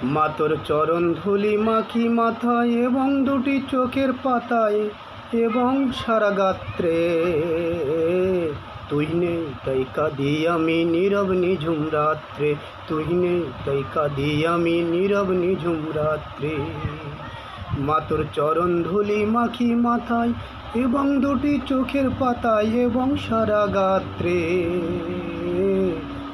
মা তোর চরণ ধুলি মাখি মাথায় এবং দুটি চোখের পাতায় এবং সারা গাত্রে। তুই নেই তাই কাঁদি আমি নীরব নিঝুম রাত্রে, তুই নেই তাই কাঁদি আমি নীরব নিঝুম রাত্রে। মা তোর চরণ ধুলি মাখি মাথায় এবং দুটি চোখের পাতায় এবং সারা গাত্রে।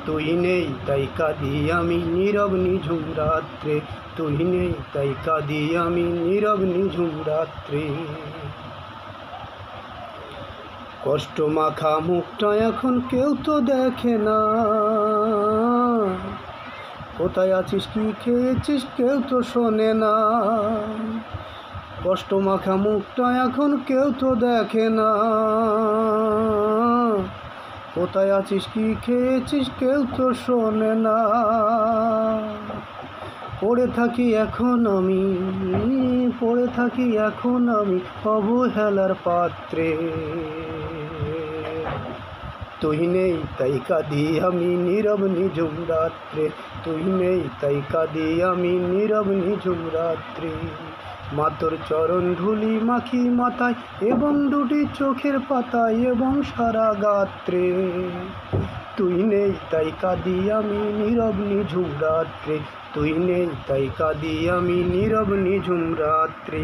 তুই নেই তাই কাঁদি আমি নীরব নিঝুম রাত্রে, তুই নেই তাই কাঁদি আমি নীরব নিঝুম রাত্রে। কষ্ট মাখা মুখটা এখন কেউ তো দেখে না, কোথায় আছিস কি খেয়েছিস কেউ তো শোনে না। কষ্ট মাখা মুখটা এখন কেউ তো দেখে না, কোথায় আছিস কি খেয়েছিস কেউ তো শোনে না। পড়ে থাকি এখন আমি, পড়ে থাকি এখন আমি অবহেলার পাত্রে। তুই নেই তাই কাঁদি আমি নীরব নিঝুম রাত্রে, তুই নেই তাই কাঁদি আমি নীরব নিঝুম রাত্রে। মা তোর চরণ ধুলি মাখি মাথায় এবং দুটি চোখের পাতায় এবং সারা গাত্রে। তুই নেই তাই কাঁদি আমি নীরব নিঝুম রাত্রে, তুই নেই তাই কাঁদি আমি নীরব নিঝুম রাত্রে।